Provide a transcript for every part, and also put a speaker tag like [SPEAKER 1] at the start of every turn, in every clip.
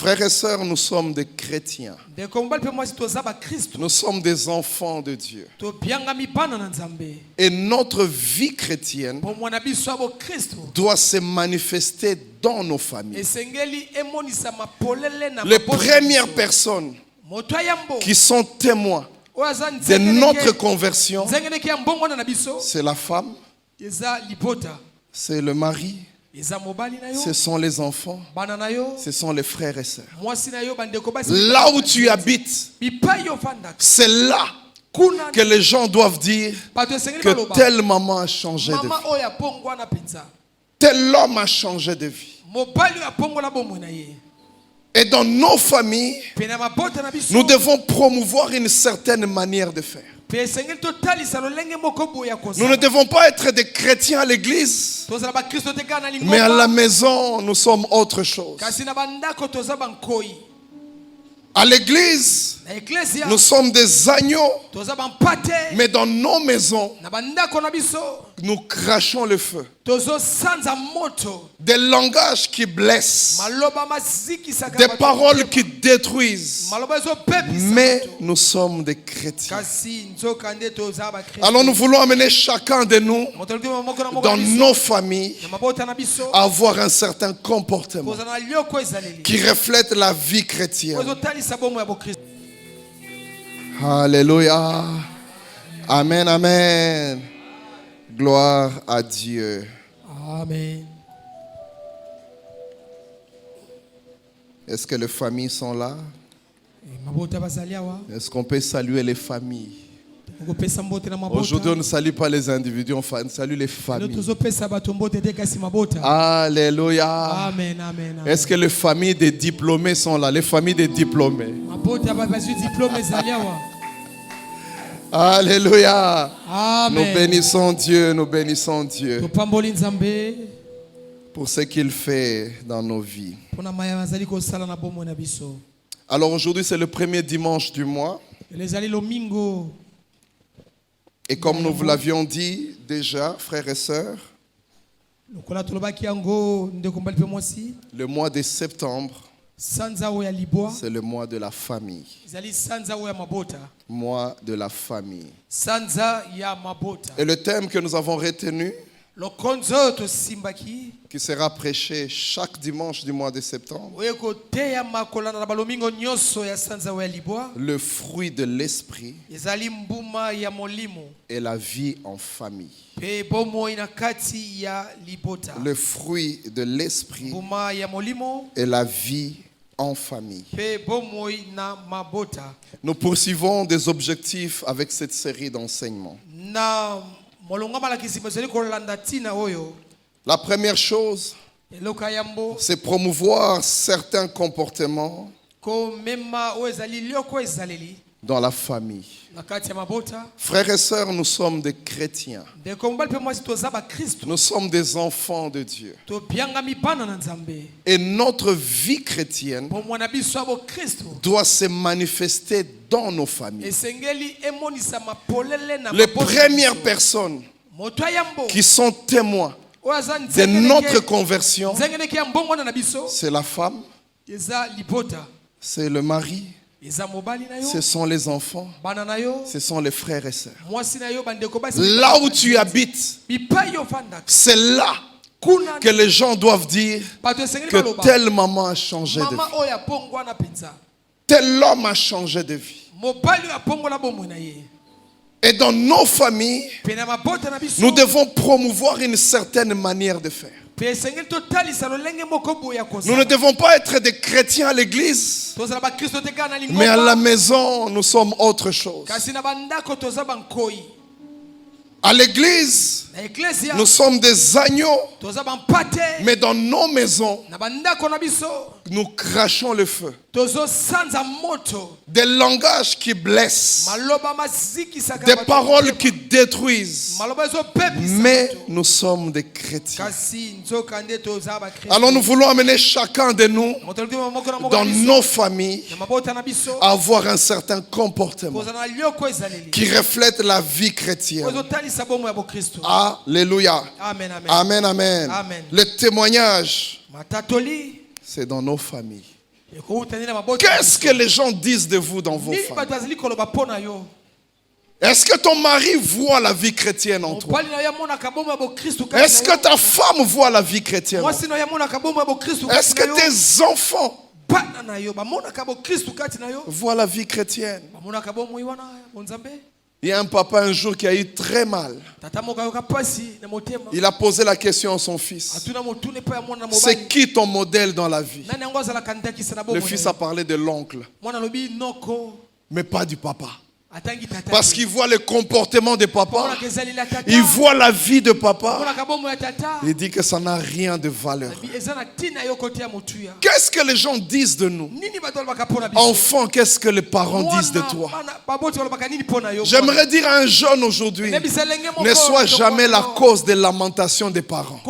[SPEAKER 1] Frères et sœurs, nous sommes des chrétiens. Nous sommes des enfants de Dieu. Et notre vie chrétienne doit se manifester dans nos familles. Les premières personnes qui sont témoins de notre conversion, c'est la femme, c'est le mari, ce sont les enfants, ce sont les frères et sœurs. Là où tu habites, c'est là que les gens doivent dire que telle maman a changé de vie, tel homme a changé de vie. Et dans nos familles, nous devons promouvoir une certaine manière de faire. Nous ne devons pas être des chrétiens à l'église, mais à la maison, nous sommes autre chose. À l'église, nous sommes des agneaux, mais dans nos maisons, nous crachons le feu. Des langages qui blessent, des paroles qui détruisent, mais nous sommes des chrétiens. Alors nous voulons amener chacun de nous, dans nos familles, à avoir un certain comportement qui reflète la vie chrétienne. Alléluia. Amen, amen. Gloire à Dieu.
[SPEAKER 2] Amen.
[SPEAKER 1] Est-ce que les familles sont là? Est-ce qu'on peut saluer les familles? Aujourd'hui, on ne salue pas les individus, on salue les familles. Alléluia.
[SPEAKER 2] Amen, amen, amen.
[SPEAKER 1] Est-ce que les familles des diplômés sont là? Les familles des diplômés. Alléluia.
[SPEAKER 2] Amen.
[SPEAKER 1] Nous bénissons Dieu, nous bénissons Dieu pour ce qu'il fait dans nos vies. Alors aujourd'hui, c'est le premier dimanche du mois. Et comme nous vous l'avions dit déjà, frères et sœurs, le mois de septembre, c'est le mois de la famille. Mois de la famille. Et le thème que nous avons retenu, qui sera prêché chaque dimanche du mois de septembre, le fruit de l'esprit et la vie en famille. Le fruit de l'esprit et la vie en famille. Nous poursuivons des objectifs avec cette série d'enseignements. La première chose, c'est promouvoir certains comportements dans la famille. Frères et sœurs, nous sommes des chrétiens. Nous sommes des enfants de Dieu. Et notre vie chrétienne doit se manifester dans nos familles. Les premières personnes qui sont témoins de notre conversion, c'est la femme, c'est le mari, ce sont les enfants, ce sont les frères et sœurs. Là où tu habites, c'est là que les gens doivent dire que telle maman a changé de vie, tel homme a changé de vie. Et dans nos familles, nous devons promouvoir une certaine manière de faire. Nous ne devons pas être des chrétiens à l'église, mais à la maison, nous sommes autre chose. À l'église, nous sommes des agneaux, mais dans nos maisons, nous crachons le feu. Des langages qui blessent, des paroles qui détruisent, mais nous sommes des chrétiens. Alors nous voulons amener chacun de nous, dans nos familles, à avoir un certain comportement qui reflète la vie chrétienne. Alléluia.
[SPEAKER 2] Amen, amen.
[SPEAKER 1] Amen, amen.
[SPEAKER 2] Amen.
[SPEAKER 1] Le témoignage, c'est dans nos familles. Qu'est-ce que les gens disent de vous dans vos familles? Est-ce que ton mari voit la vie chrétienne en toi? Est-ce que ta femme voit la vie chrétienne en toi? Est-ce que tes enfants voient la vie chrétienne? Il y a un papa un jour qui a eu très mal. Il a posé la question à son fils. C'est qui ton modèle dans la vie? Le fils a parlé de l'oncle, mais pas du papa. Parce qu'il voit le comportement de papa, il voit la vie de papa, il dit que ça n'a rien de valeur. Qu'est-ce que les gens disent de nous? Enfants, qu'est-ce que les parents disent de toi? J'aimerais dire à un jeune aujourd'hui, ne sois jamais la cause de lamentation des parents.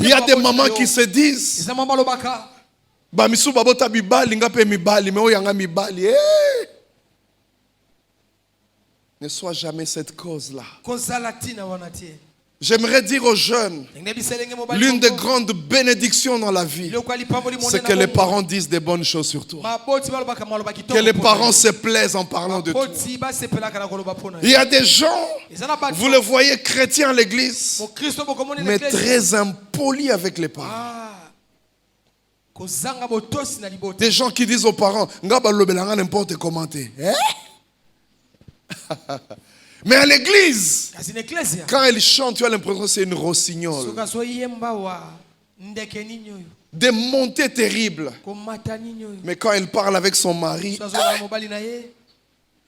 [SPEAKER 1] Il y a des mamans qui se disent, ne sois jamais cette cause-là. J'aimerais dire aux jeunes, l'une des grandes bénédictions dans la vie, c'est que les parents disent des bonnes choses sur toi. Que les parents se plaisent en parlant de toi. Il y a des gens, vous le voyez, chrétiens à l'église, mais très impolis avec les parents. Des gens qui disent aux parents, n'importe comment. Mais à l'église, quand elle chante, tu as l'impression que c'est une rossignole. Des montées terribles. Mais quand elle parle avec son mari,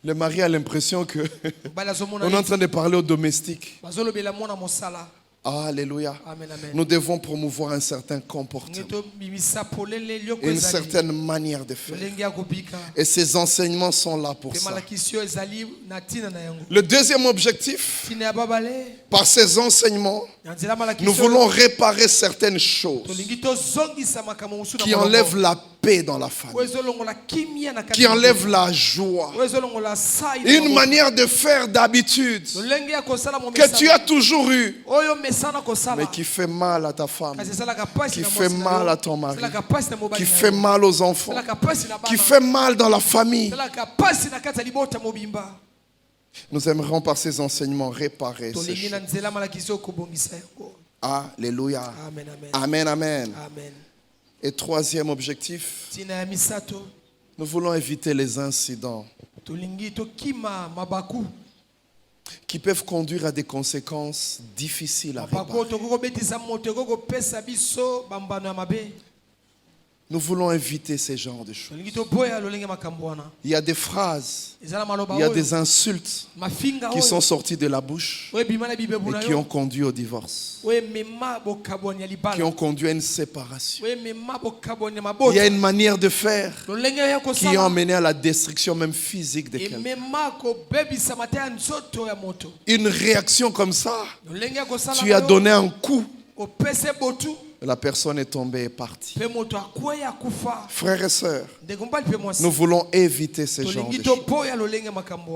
[SPEAKER 1] le mari a l'impression que on est en train de parler au domestique. Alléluia.
[SPEAKER 2] Amen, amen.
[SPEAKER 1] Nous devons promouvoir un certain comportement, une certaine manière de faire. Et ces enseignements sont là pour ça. Le deuxième objectif, par ces enseignements, nous voulons réparer certaines choses qui enlèvent la paix dans la famille, qui enlèvent la joie. Une manière de faire d'habitude que tu as toujours eu, mais qui fait mal à ta femme, qui fait mal à ton mari, qui fait mal aux enfants, qui fait mal dans la famille. Nous aimerions par ces enseignements réparer ces choses. Alléluia. Amen, amen. Et troisième objectif, nous voulons éviter les incidents qui peuvent conduire à des conséquences difficiles à réparer. Nous voulons éviter ces genres de choses. Il y a des phrases, il y a des insultes qui sont sorties de la bouche et qui ont conduit au divorce, qui ont conduit à une séparation. Il y a une manière de faire qui a emmené à la destruction même physique de quelqu'un. Une réaction comme ça, tu as donné un coup, la personne est tombée et partie. Frères et sœurs, nous voulons éviter ce genre de choses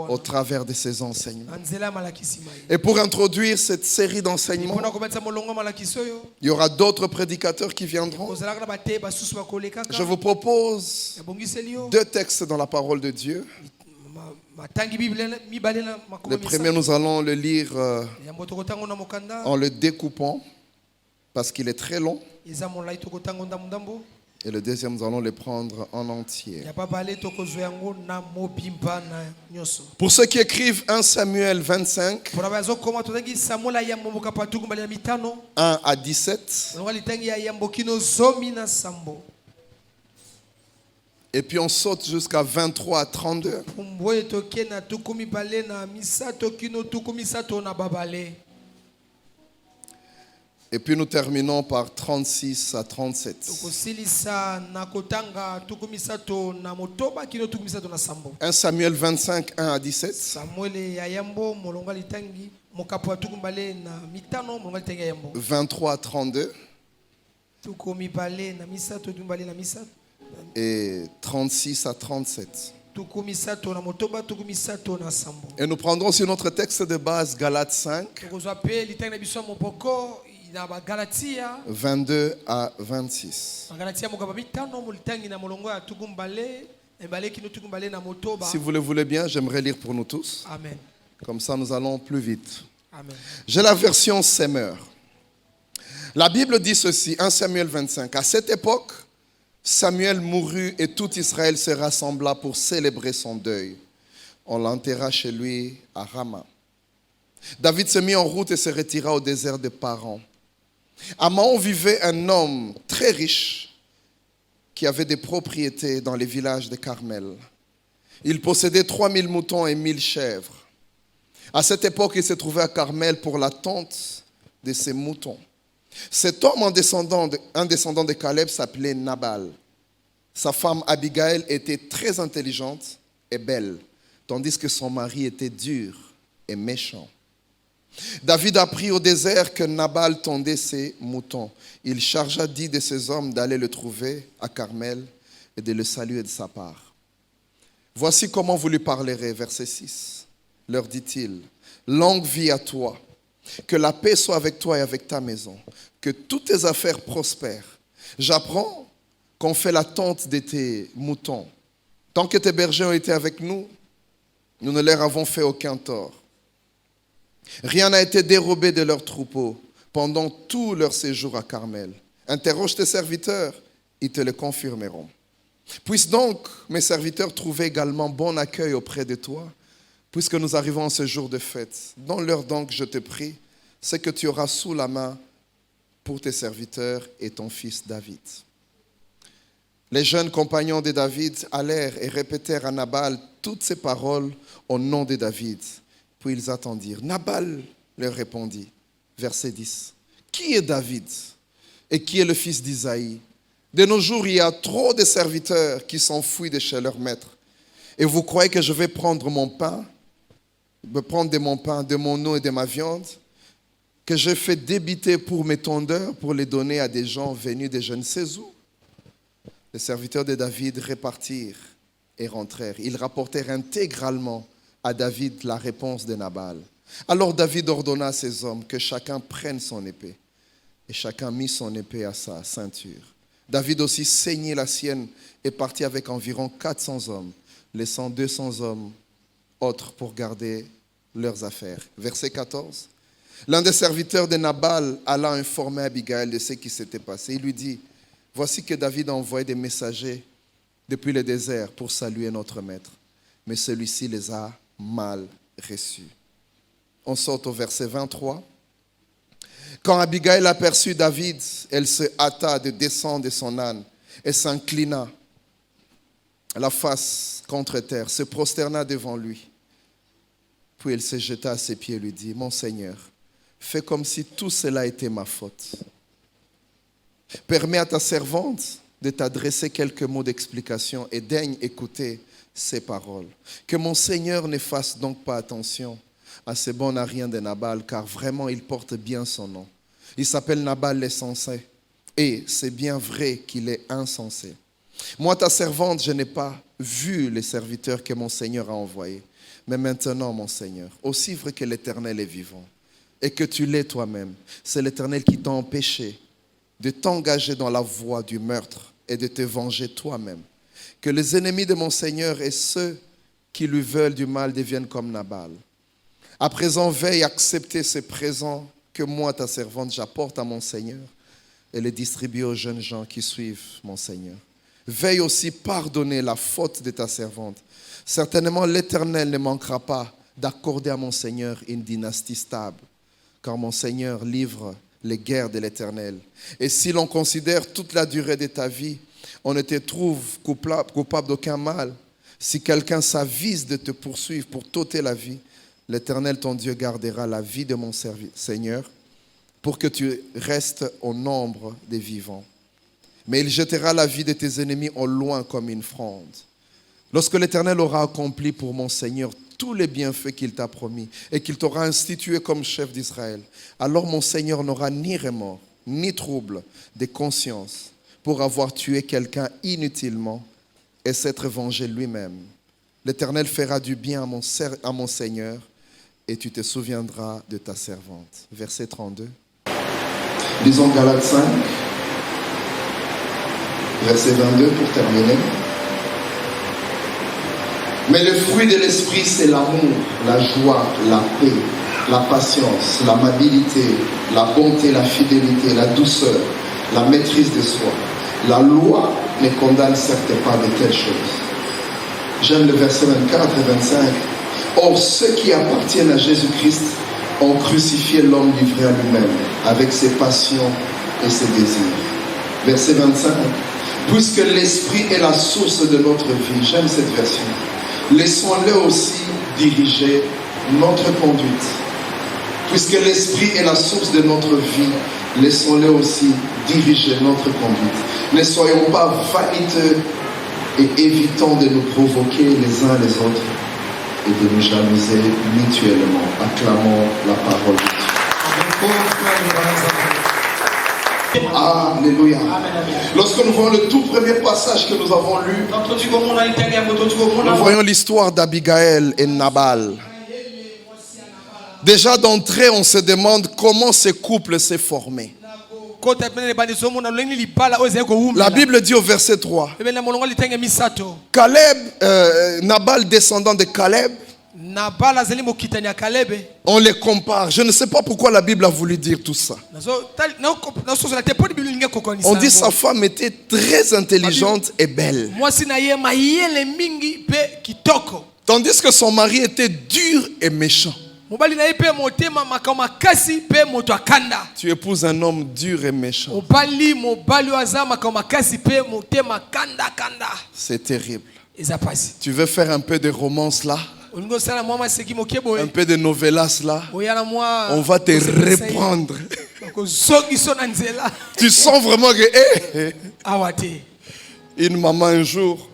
[SPEAKER 1] au travers de ces enseignements. Et pour introduire cette série d'enseignements, il y aura d'autres prédicateurs qui viendront. Je vous propose 2 textes dans la parole de Dieu. Le premier, nous allons le lire en le découpant, parce qu'il est très long. Et le deuxième, nous allons le prendre en entier. Pour ceux qui écrivent 1 Samuel 25, 1 à 17. Et puis on saute jusqu'à 23 à 32. Et puis nous terminons par 36 à 37. 1 Samuel 25, 1 à 17. 23 à 32. Et 36 à 37. Et nous prendrons sur notre texte de base Galates 5. 22 à 26. Si vous le voulez bien, j'aimerais lire pour nous tous.
[SPEAKER 2] Amen.
[SPEAKER 1] Comme ça, nous allons plus vite.
[SPEAKER 2] Amen.
[SPEAKER 1] J'ai la version Semeur. La Bible dit ceci, 1 Samuel 25. À cette époque, Samuel mourut et tout Israël se rassembla pour célébrer son deuil. On l'enterra chez lui à Rama. David se mit en route et se retira au désert de Paran. À Maon vivait un homme très riche qui avait des propriétés dans les villages de Carmel. Il possédait 3000 moutons et 1000 chèvres. À cette époque, il se trouvait à Carmel pour la tonte de ses moutons. Cet homme, un descendant de Caleb, s'appelait Nabal. Sa femme Abigail était très intelligente et belle, tandis que son mari était dur et méchant. David apprit au désert que Nabal tondait ses moutons. Il chargea 10 de ses hommes d'aller le trouver à Carmel et de le saluer de sa part. Voici comment vous lui parlerez, verset 6. Leur dit-il, longue vie à toi. Que la paix soit avec toi et avec ta maison. Que toutes tes affaires prospèrent. J'apprends qu'on fait la tente de tes moutons. Tant que tes bergers ont été avec nous, nous ne leur avons fait aucun tort. Rien n'a été dérobé de leurs troupeaux pendant tout leur séjour à Carmel. Interroge tes serviteurs, ils te le confirmeront. Puisse donc mes serviteurs trouver également bon accueil auprès de toi, puisque nous arrivons en ce jour de fête. Donne-leur donc, je te prie, ce que tu auras sous la main pour tes serviteurs et ton fils David. Les jeunes compagnons de David allèrent et répétèrent à Nabal toutes ces paroles au nom de David. Puis ils attendirent. Nabal leur répondit, verset 10. Qui est David et qui est le fils d'Isaïe? De nos jours, il y a trop de serviteurs qui s'enfuient de chez leur maître. Et vous croyez que je vais prendre mon pain, de mon pain, de mon eau et de ma viande, que je fais débiter pour mes tondeurs, pour les donner à des gens venus de je ne sais où? Les serviteurs de David repartirent et rentrèrent. Ils rapportèrent intégralement à David la réponse de Nabal. Alors David ordonna à ses hommes que chacun prenne son épée. Et chacun mit son épée à sa ceinture. David aussi ceignit la sienne et partit avec environ 400 hommes, laissant 200 hommes autres pour garder leurs affaires. Verset 14. L'un des serviteurs de Nabal alla informer Abigail de ce qui s'était passé. Il lui dit, voici que David a envoyé des messagers depuis le désert pour saluer notre maître. Mais celui-ci les a mal reçus. On saute au verset 23. Quand Abigail aperçut David, elle se hâta de descendre de son âne et s'inclina la face contre terre, se prosterna devant lui. Puis elle se jeta à ses pieds et lui dit, mon Seigneur, fais comme si tout cela était ma faute. Permets à ta servante de t'adresser quelques mots d'explication et daigne écouter ces paroles. Que mon Seigneur ne fasse donc pas attention à ce bon arien de Nabal, car vraiment il porte bien son nom. Il s'appelle Nabal l'insensé, et c'est bien vrai qu'il est insensé. Moi, ta servante, je n'ai pas vu les serviteurs que mon Seigneur a envoyés. Mais maintenant, mon Seigneur, aussi vrai que l'Éternel est vivant, et que tu l'es toi-même, c'est l'Éternel qui t'a empêché de t'engager dans la voie du meurtre et de te venger toi-même. Que les ennemis de mon Seigneur et ceux qui lui veulent du mal deviennent comme Nabal. À présent, veille accepter ces présents que moi, ta servante, j'apporte à mon Seigneur et les distribuer aux jeunes gens qui suivent mon Seigneur. Veille aussi pardonner la faute de ta servante. Certainement, l'Éternel ne manquera pas d'accorder à mon Seigneur une dynastie stable, car mon Seigneur livre les guerres de l'Éternel. Et si l'on considère toute la durée de ta vie, on ne te trouve coupable d'aucun mal. Si quelqu'un s'avise de te poursuivre pour t'ôter la vie, l'Éternel, ton Dieu, gardera la vie de mon Seigneur pour que tu restes au nombre des vivants. Mais il jettera la vie de tes ennemis au loin comme une fronde. Lorsque l'Éternel aura accompli pour mon Seigneur tous les bienfaits qu'il t'a promis et qu'il t'aura institué comme chef d'Israël, alors mon Seigneur n'aura ni remords, ni trouble de conscience pour avoir tué quelqu'un inutilement et s'être vengé lui-même. L'Éternel fera du bien à mon Seigneur et tu te souviendras de ta servante. Verset 32. Lisons Galates 5, verset 22 pour terminer. Mais le fruit de l'esprit, c'est l'amour, la joie, la paix, la patience, l'amabilité, la bonté, la fidélité, la douceur, la maîtrise de soi. La loi ne condamne certes pas de telles choses. J'aime le verset 24 et 25. Or, ceux qui appartiennent à Jésus-Christ ont crucifié l'homme livré à lui-même, avec ses passions et ses désirs. Verset 25. Puisque l'esprit est la source de notre vie, j'aime cette version, laissons-le aussi diriger notre conduite. Puisque l'esprit est la source de notre vie, laissons-le aussi diriger notre conduite. Ne soyons pas vaniteux et évitons de nous provoquer les uns les autres et de nous jalouser mutuellement. Acclamons la parole de Dieu. Alléluia. Lorsque nous voyons le tout premier passage que nous avons lu, nous voyons l'histoire d'Abigail et Nabal. Déjà d'entrée, on se demande comment ce couple s'est formé. La Bible dit au verset 3, Nabal descendant de Caleb, on les compare. Je ne sais pas pourquoi la Bible a voulu dire tout ça. On dit sa femme était très intelligente et belle, tandis que son mari était dur et méchant. Tu épouses un homme dur et méchant. C'est terrible. Tu veux faire un peu de romance là, un peu de novelas là, on va te reprendre. Tu sens vraiment que une maman un jour,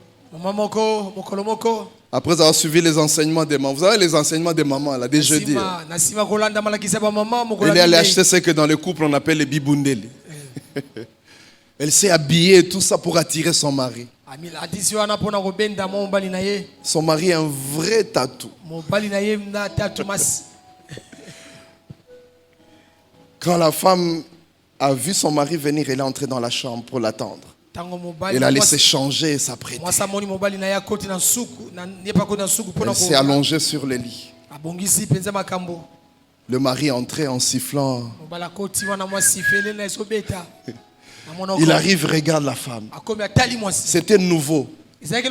[SPEAKER 1] après avoir suivi les enseignements des mamans, vous savez les enseignements des mamans là, des jeudis, elle est allée acheter ce que dans le couple on appelle les bibundeli. Elle s'est habillée et tout ça pour attirer son mari. Son mari est un vrai tatou. Quand la femme a vu son mari venir, elle est entrée dans la chambre pour l'attendre. Elle a laissé changer et s'apprêter. Elle s'est allongée sur le lit. Le mari est entré en sifflant. Il arrive, regarde la femme. C'était nouveau.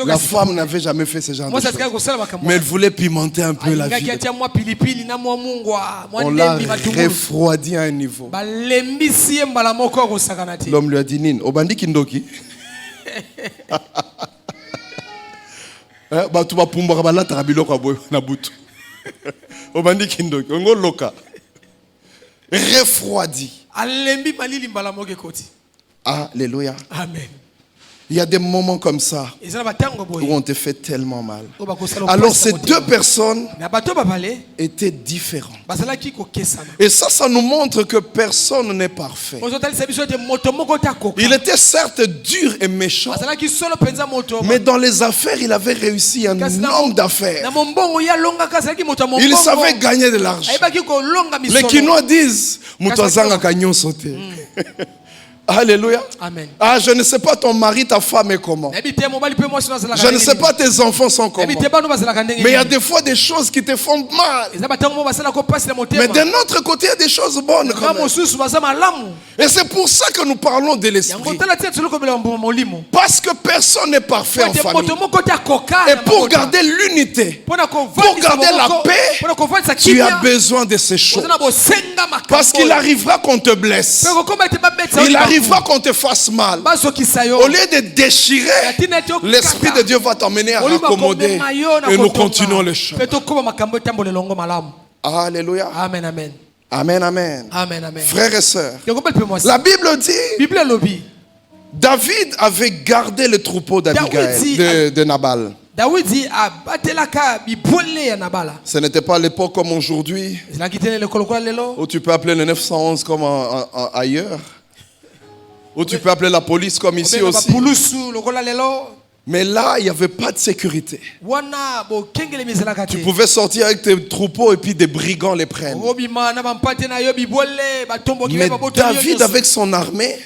[SPEAKER 1] La femme n'avait jamais fait ce genre de choses. Mais elle voulait pimenter un peu la vie. On l'a refroidi à un niveau. L'homme lui a dit, Nine, Obandi Kindoki. Obandi Kindoki. Refroidi. Alléluia.
[SPEAKER 2] Amen.
[SPEAKER 1] Il y a des moments comme ça où on te fait tellement mal. Alors ces deux personnes étaient différentes. Et ça nous montre que personne n'est parfait. Il était certes dur et méchant, mais dans les affaires, il avait réussi, un homme d'affaires. Il savait gagner de l'argent. Les Quinois disent Moutazanga Kanyon sauté. Alléluia.
[SPEAKER 2] Amen.
[SPEAKER 1] Ah, je ne sais pas ton mari, ta femme est comment. Je ne sais pas tes enfants sont comment. Mais il y a des fois des choses qui te font mal. Mais d'un autre côté, il y a des choses bonnes quand même. Et c'est pour ça que nous parlons de l'esprit. Parce que personne n'est parfait en famille. Et pour garder l'unité, pour garder la paix, tu as besoin de ces choses. Parce qu'il arrivera qu'on te blesse. Il arrivera qu'on te fasse mal. Au lieu de déchirer, l'Esprit de Dieu va t'emmener à raccommoder. Et nous continuons le chemin. Alléluia.
[SPEAKER 2] Amen, amen.
[SPEAKER 1] Amen, amen.
[SPEAKER 2] Amen, amen.
[SPEAKER 1] Frères et sœurs, la Bible dit David avait gardé le troupeau d'Abigail, de Nabal. Ce n'était pas l'époque comme aujourd'hui, où tu peux appeler le 911 comme ailleurs, où tu peux appeler la police comme ici aussi. Mais là, il n'y avait pas de sécurité. Tu pouvais sortir avec tes troupeaux et puis des brigands les prennent. Mais David, avec son armée,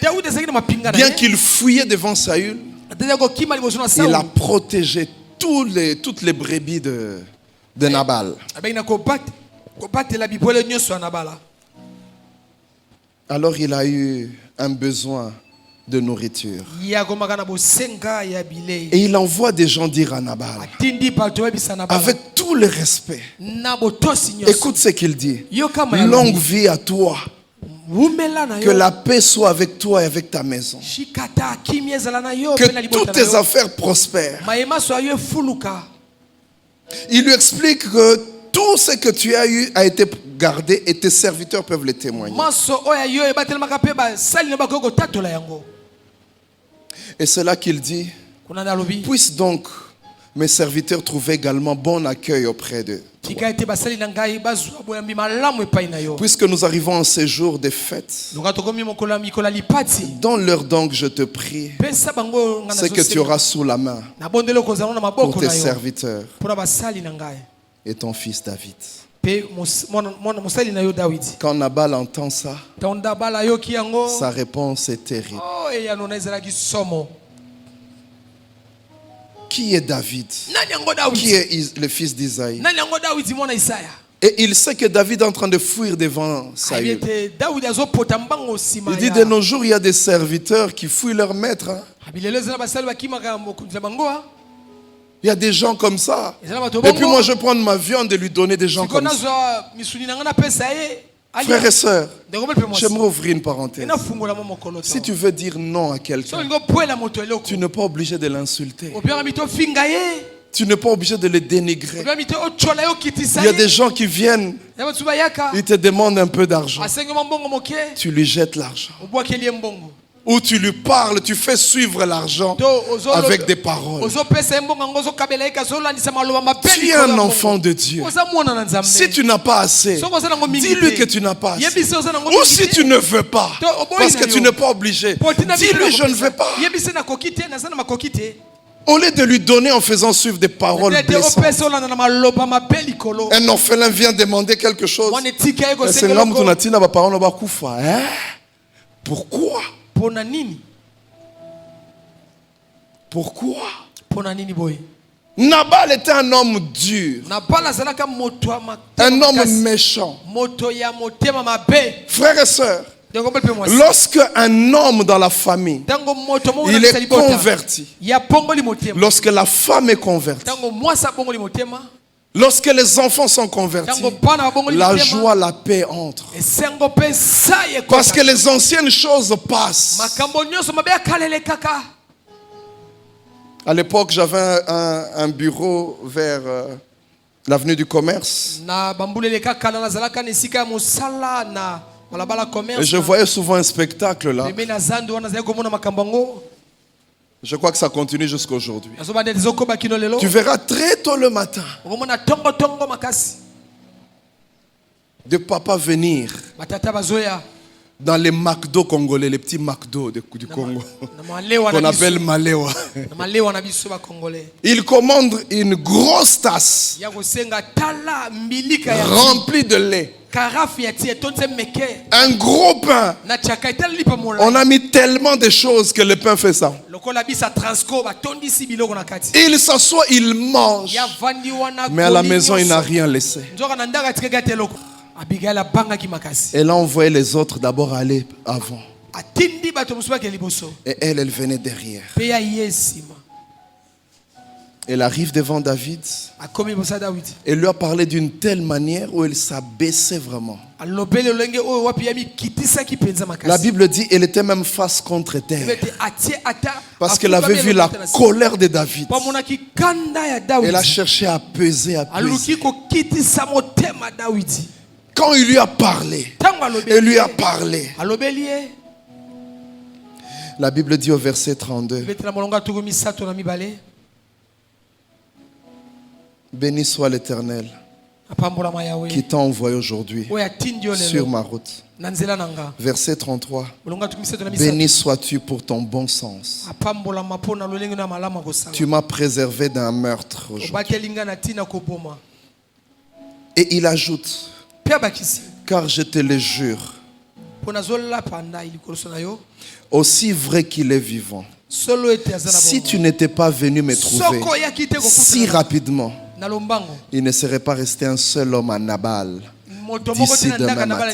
[SPEAKER 1] bien qu'il fouillait devant Saül, il a protégé toutes les brebis de Nabal. Alors il a eu un besoin de nourriture. Et il envoie des gens dire à Nabal, avec tout le respect, écoute ce qu'il dit. Longue vie à toi. Que la paix soit avec toi et avec ta maison. Que toutes tes affaires prospèrent. Il lui explique que tout ce que tu as eu a été gardé et tes serviteurs peuvent le témoigner. Et c'est là qu'il dit, puisse donc mes serviteurs trouver également bon accueil auprès d'eux. Puisque nous arrivons en séjour des fêtes, donne-leur donc, je te prie, ce que tu auras sous la main pour tes serviteurs et ton fils David. Quand Nabal entend ça, sa réponse est terrible. Qui est David? Qui est le fils d'Isaïe? Et il sait que David est en train de fuir devant Saül. Il dit, de nos jours, il y a des serviteurs qui fuient leur maître. Il y a des gens comme ça. Et puis moi, je prends ma viande et lui donner des gens comme ça. Frères et sœurs, j'aimerais ouvrir une parenthèse. Si tu veux dire non à quelqu'un, tu n'es pas obligé de l'insulter. Tu n'es pas obligé de le dénigrer. Il y a des gens qui viennent, ils te demandent un peu d'argent. Tu lui jettes l'argent. Ou tu lui parles, tu fais suivre l'argent avec des paroles. Tu es un enfant de Dieu. Si tu n'as pas assez, dis-lui que tu n'as pas assez. Ou si tu ne veux pas, parce que tu n'es pas obligé, dis-lui je ne veux pas. Au lieu de lui donner en faisant suivre des paroles blessantes. Un orphelin vient demander quelque chose. Pourquoi? Pourquoi? Nabal était un homme dur. Un homme méchant. Frères et sœurs, lorsque un homme dans la famille, il est converti, lorsque la femme est convertie, lorsque les enfants sont convertis, la joie, la paix entre. Parce que les anciennes choses passent. À l'époque, j'avais un bureau vers l'avenue du Commerce. Et je voyais souvent un spectacle là. Je crois que ça continue jusqu'à aujourd'hui. Tu verras très tôt le matin de papa venir dans les McDo congolais, les petits McDo du Congo, qu'on appelle Malewa. Il commande une grosse tasse remplie de lait. Un gros pain. On a mis tellement de choses que le pain fait ça. Il s'assoit, il mange. Mais à la maison, il n'a rien laissé. Et là, on voyait les autres d'abord aller avant. Et elle venait derrière. Elle arrive devant David et lui a parlé d'une telle manière où elle s'abaissait vraiment. La Bible dit qu'elle était même face contre terre. Parce qu'elle avait vu la colère de David. Elle a cherché à peser, à peser. Quand il lui a parlé, elle lui a parlé. La Bible dit au verset 32. Béni soit l'Éternel, qui t'a envoyé aujourd'hui sur ma route. Verset 33. Béni sois-tu pour ton bon sens. Tu m'as préservé d'un meurtre aujourd'hui. Et il ajoute, car je te le jure, aussi vrai qu'il est vivant, si tu n'étais pas venu me trouver si rapidement, il ne serait pas resté un seul homme à Nabal d'ici demain matin.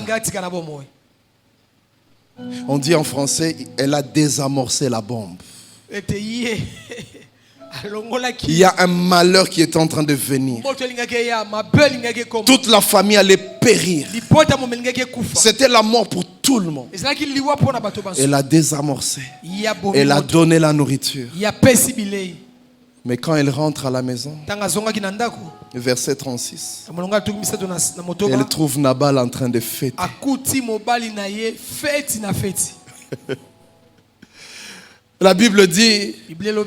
[SPEAKER 1] On dit en français, elle a désamorcé la bombe. Il y a un malheur qui est en train de venir. Toute la famille allait périr. C'était la mort pour tout le monde. Elle a désamorcé. Elle a donné la nourriture. Mais quand elle rentre à la maison, verset 36, elle trouve Nabal en train de fêter. La Bible dit,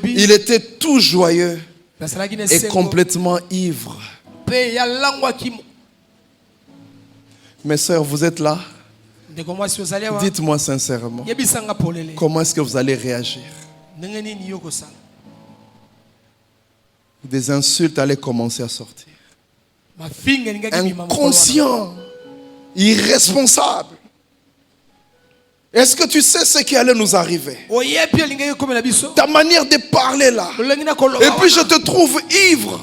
[SPEAKER 1] il était tout joyeux et complètement ivre. Mes sœurs, vous êtes là? Dites-moi sincèrement, comment est-ce que vous allez réagir? Des insultes allaient commencer à sortir. Inconscient, irresponsable. Est-ce que tu sais ce qui allait nous arriver? Ta manière de parler là. Et puis je te trouve ivre.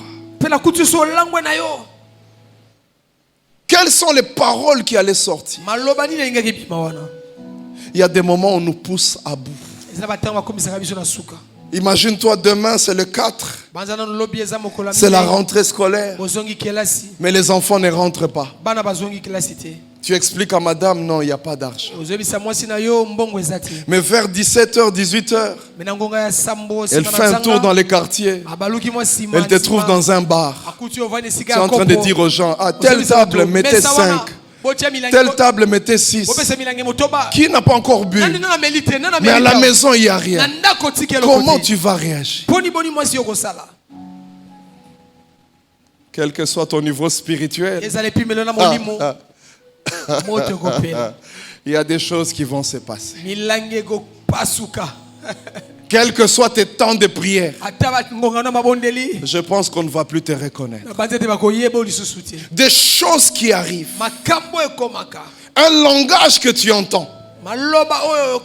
[SPEAKER 1] Quelles sont les paroles qui allaient sortir? Il y a des moments où on nous pousse à bout. Imagine-toi, demain c'est le 4. C'est la rentrée scolaire. Mais les enfants ne rentrent pas. Tu expliques à madame, non, il n'y a pas d'argent. Mais vers 17h, 18h, elle fait un tour dans les quartiers. Elle te trouve dans un bar. Tu es en train de dire aux gens, ah, telle table, mettez 5. Telle table, mettez 6. Qui n'a pas encore bu? Mais à la maison, il n'y a rien. Comment tu vas réagir? Quel que soit ton niveau spirituel, il y a des choses qui vont se passer. Quels que soient tes temps de prière, je pense qu'on ne va plus te reconnaître. Des choses qui arrivent. Un langage que tu entends.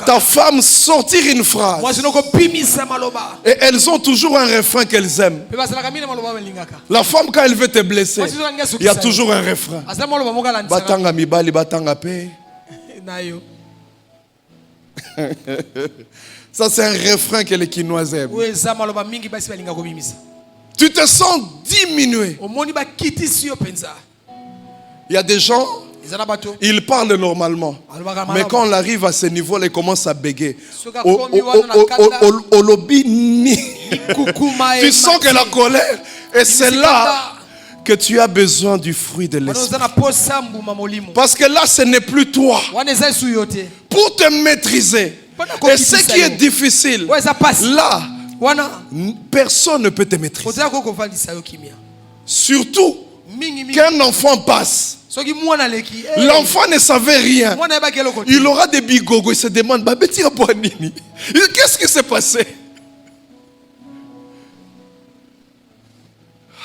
[SPEAKER 1] Ta femme sortir une phrase. Et elles ont toujours un refrain qu'elles aiment. La femme, quand elle veut te blesser, il y a toujours un refrain. Batanga mibali, batanga pe. Ça, c'est un refrain que les Kinois aiment. Tu te sens diminué. Il y a des gens, ils parlent normalement. Mais quand on arrive à ce niveau-là, ils commencent à bégayer. Tu sens que la colère. Et c'est là que tu as besoin du fruit de l'esprit. Parce que là, ce n'est plus toi. Pour te maîtriser. Et ce qui est difficile, là, personne ne peut te maîtriser. Surtout qu'un enfant passe. L'enfant ne savait rien. Il aura des bigogos. Il se demande, qu'est-ce qui s'est passé?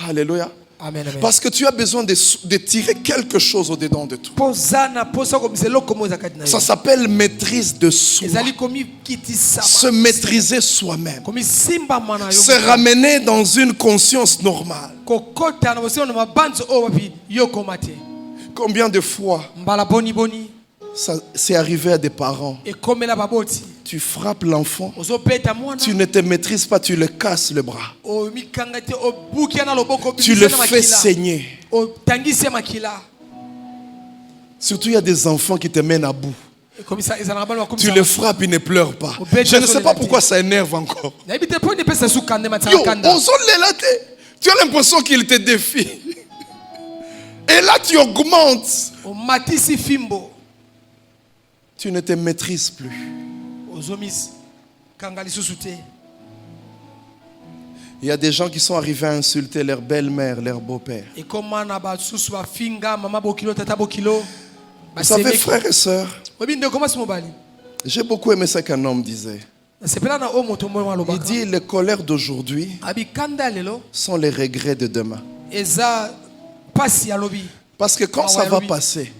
[SPEAKER 1] Alléluia.
[SPEAKER 2] Amen, amen.
[SPEAKER 1] Parce que tu as besoin de tirer quelque chose au-dedans de toi. Ça s'appelle maîtrise de soi. Se maîtriser soi-même. Se ramener dans une conscience normale. Combien de fois ça c'est arrivé à des parents? Tu frappes l'enfant, tu ne te maîtrises pas, tu le casses le bras. Tu le fais saigner. Surtout il y a des enfants qui te mènent à bout. Tu le frappes, il ne pleure pas. Je ne sais pas pourquoi ça énerve encore. Tu as l'impression qu'il te défie. Et là tu augmentes. Tu ne te maîtrises plus. Il y a des gens qui sont arrivés à insulter leur belle-mère, leur beau-père. Vous savez, frères et sœurs, j'ai beaucoup aimé ce qu'un homme disait. Il dit, les colères d'aujourd'hui sont les regrets de demain. Parce que quand ça va passer,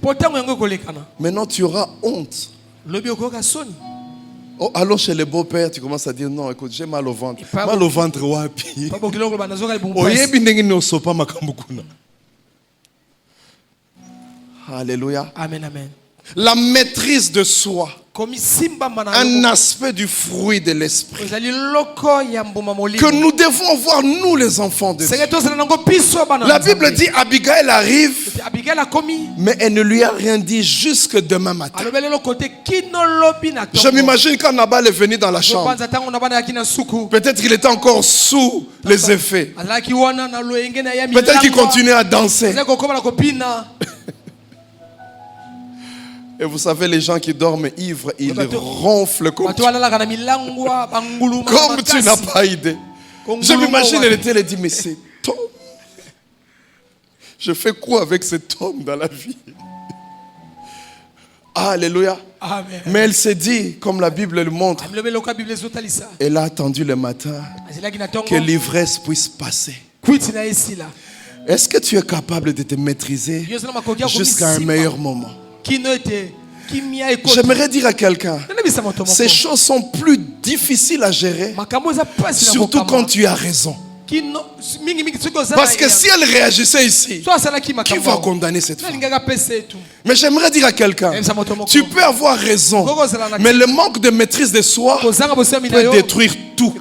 [SPEAKER 1] maintenant tu auras honte. Oh, allons chez le beau-père, tu commences à dire non, écoute, j'ai mal au ventre. Mal au ventre, wapi. Alléluia.
[SPEAKER 2] Amen, amen.
[SPEAKER 1] La maîtrise de soi. Un aspect du fruit de l'esprit que nous devons voir, nous les enfants de Dieu. La Bible dit Abigail arrive, mais elle ne lui a rien dit jusque demain matin. Je m'imagine quand Nabal est venu dans la chambre, peut-être qu'il était encore sous les effets, peut-être qu'il continuait à danser. Et vous savez, les gens qui dorment ivres, ils ronflent comme tu n'as pas idée. Je m'imagine, elle était, elle dit, mais cet homme, je fais quoi avec cet homme dans la vie? Alléluia.
[SPEAKER 2] Amen.
[SPEAKER 1] Mais elle s'est dit, comme la Bible le montre, elle a attendu le matin que l'ivresse puisse passer. Est-ce que tu es capable de te maîtriser jusqu'à un meilleur moment? J'aimerais dire à quelqu'un, ces choses sont plus difficiles à gérer, surtout quand tu as raison. Parce que si elle réagissait ici, qui va condamner cette femme? Mais j'aimerais dire à quelqu'un, tu peux avoir raison, mais le manque de maîtrise de soi peut détruire tout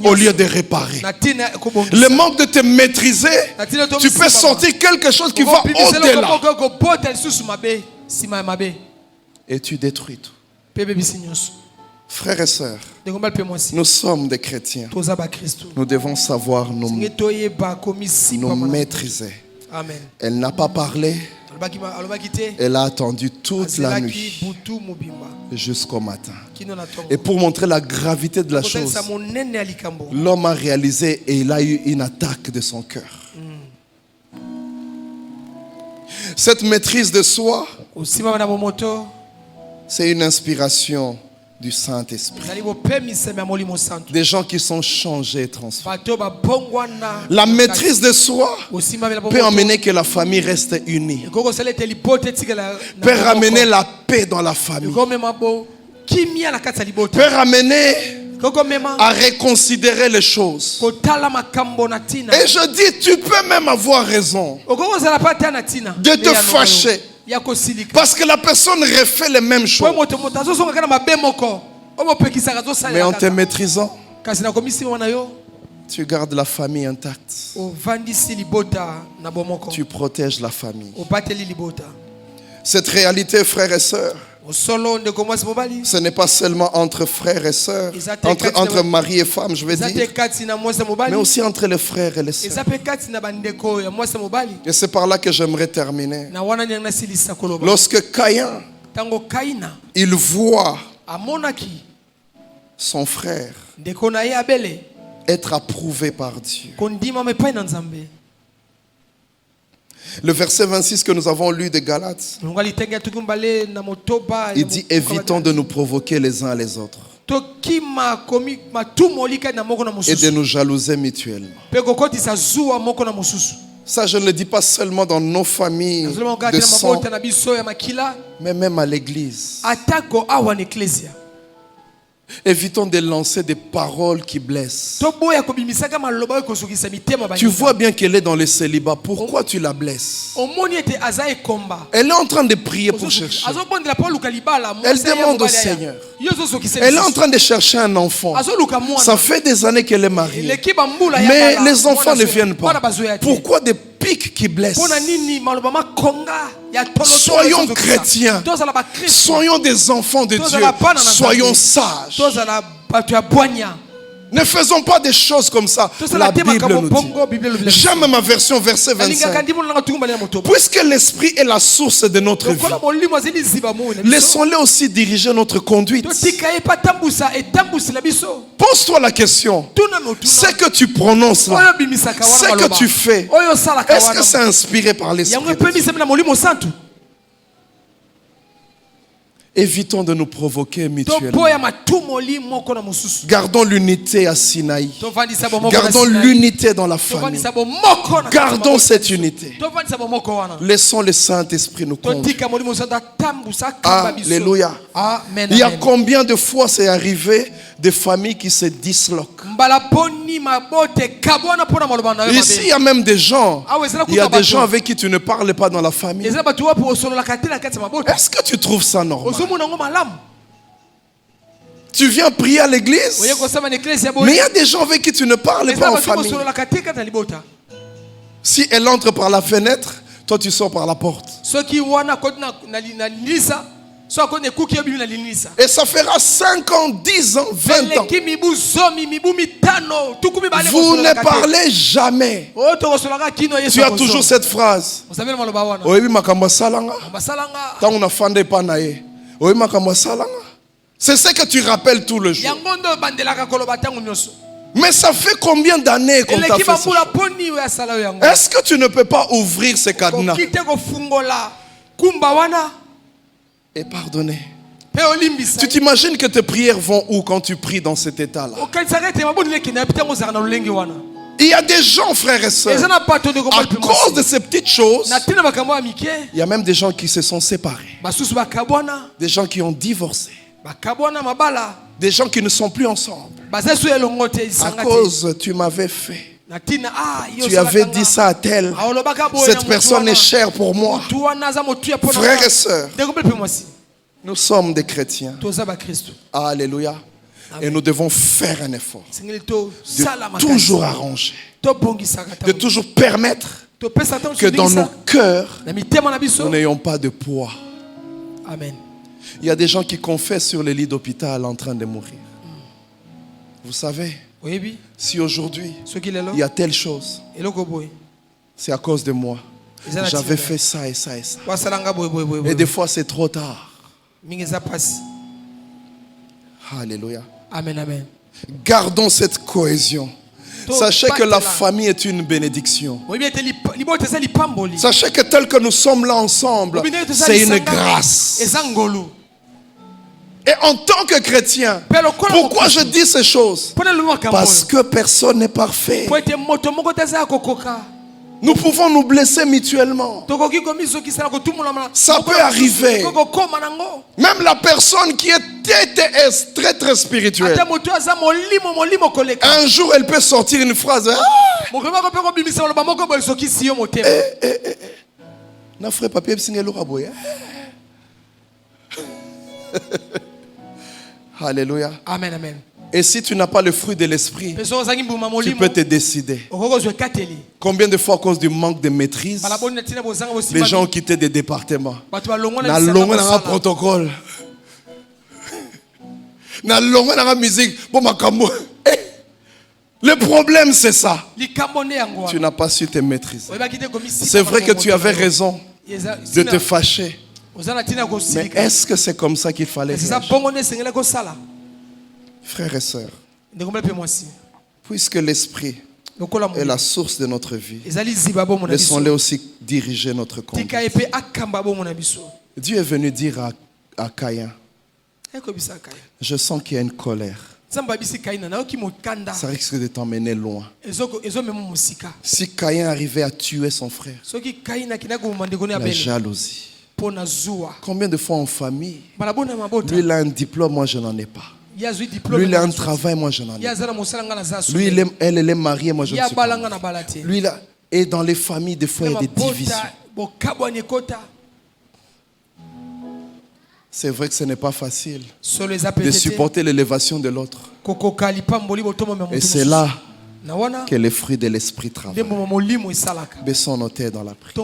[SPEAKER 1] au lieu de réparer. Le manque de te maîtriser, tu peux sortir quelque chose qui va au-delà. Et tu détruis tout. Frères et sœurs, nous sommes des chrétiens. Nous devons savoir nous maîtriser. Elle n'a pas parlé. Elle a attendu toute la nuit jusqu'au matin. Et pour montrer la gravité de la chose, l'homme a réalisé et il a eu une attaque de son cœur. Cette maîtrise de soi, c'est une inspiration du Saint-Esprit. Des gens qui sont changés et transformés. La maîtrise de soi peut amener que la famille reste unie. Peut ramener la paix dans la famille. Peut ramener à reconsidérer les choses. Et je dis, tu peux même avoir raison de te fâcher. Parce que la personne refait les mêmes choses. Mais en te maîtrisant, tu gardes la famille intacte. Tu protèges la famille. Cette réalité, frères et sœurs, ce n'est pas seulement entre frères et sœurs, entre mari et femme, je veux dire, mais aussi entre les frères et les sœurs. Et c'est par là que j'aimerais terminer. Lorsque Caïn, il voit son frère être approuvé par Dieu. Le verset 26 que nous avons lu de Galates, il dit, évitons de nous provoquer les uns les autres et de nous jalouser mutuellement. Ça, je ne le dis pas seulement dans nos familles de sang, mais même à l'église. Évitons de lancer des paroles qui blessent. Tu vois bien qu'elle est dans le célibat. Pourquoi tu la blesses? Elle est en train de prier pour chercher. Elle demande au Seigneur. Elle est en train de chercher un enfant. Ça fait des années qu'elle est mariée. Mais les enfants ne viennent pas. Pourquoi des pics qui blessent? Soyons chrétiens. Soyons des enfants de Dieu. Soyons sages. Ne faisons pas des choses comme ça. La Bible nous dit. J'aime ma version, verset 25. Puisque l'esprit est la source de notre vie, laissons-le aussi diriger notre conduite. Pose-toi la question. Ce que tu prononces là, ce que tu fais, est-ce que c'est inspiré par l'esprit? Évitons de nous provoquer mutuellement. Gardons l'unité à Sinaï. Gardons l'unité dans la famille. Gardons cette unité. Laissons le Saint-Esprit nous conduire. Alléluia. Il y a combien de fois c'est arrivé des familles qui se disloquent? Ici, il y a même des gens. Il y a des gens avec qui tu ne parles pas dans la famille. Est-ce que tu trouves ça normal? Tu viens prier à l'église, mais il y a des gens avec qui tu ne parles pas en famille. Si elle entre par la fenêtre, toi tu sors par la porte. Et ça fera 5 ans, 10 ans, 20 ans. Vous ne parlez jamais. Tu as toujours cette phrase. C'est ce que tu rappelles tout le jour. Mais ça fait combien d'années qu'on t'a fait ça? Est-ce que tu ne peux pas ouvrir ces cadenas et pardonner? Tu t'imagines que tes prières vont où quand tu pries dans cet état-là? Il y a des gens, frères et sœurs, à cause de ces petites choses, il y a même des gens qui se sont séparés, des gens qui ont divorcé, des gens qui ne sont plus ensemble à cause tu m'avais fait. Tu avais dit ça à tel. Cette personne est chère pour moi. Frères et sœurs, nous sommes des chrétiens. Alléluia. Et nous devons faire un effort de toujours arranger, de toujours permettre que dans nos cœurs, nous n'ayons pas de poids.
[SPEAKER 2] Amen.
[SPEAKER 1] Il y a des gens qui confessent sur le lit d'hôpital en train de mourir. Vous savez, si aujourd'hui il y a telle chose, c'est à cause de moi. J'avais fait ça et ça et ça. Et des fois c'est trop tard. Alléluia.
[SPEAKER 2] Amen, amen.
[SPEAKER 1] Gardons cette cohésion. Sachez que la famille est une bénédiction. Sachez que tel que nous sommes là ensemble, c'est une grâce. Et en tant que chrétien, pourquoi je dis ces choses? Parce que personne n'est parfait. Nous pouvons nous blesser mutuellement. Ça peut arriver. Même la personne qui est très très spirituelle, un jour elle peut sortir une phrase. Alléluia.
[SPEAKER 2] Amen, amen.
[SPEAKER 1] Et si tu n'as pas le fruit de l'esprit, tu peux te décider. Combien de fois à cause du manque de maîtrise, les gens ont quitté des départements. Dans protocole. Dans musique. Le problème c'est ça. Tu n'as pas su te maîtriser. C'est vrai que tu avais raison de te fâcher. Mais est-ce que c'est comme ça qu'il fallait réagir? Frères et sœurs, puisque l'esprit est la source de notre vie, laissons-le aussi diriger notre conduite. Dieu est venu dire à Caïn, je sens qu'il y a une colère. Ça risque de t'emmener loin. Si Caïn arrivait à tuer son frère, la jalousie. Combien de fois en famille, lui il a un diplôme, moi je n'en ai pas. Lui il a un travail, moi je n'en ai pas. Lui elle est mariée, moi je ne suis pas. Lui là, et dans les familles des fois il y a des divisions. C'est vrai que ce n'est pas facile de supporter l'élévation de l'autre. Et c'est là que les fruits de l'esprit travaillent. Baissons nos têtes dans la prière.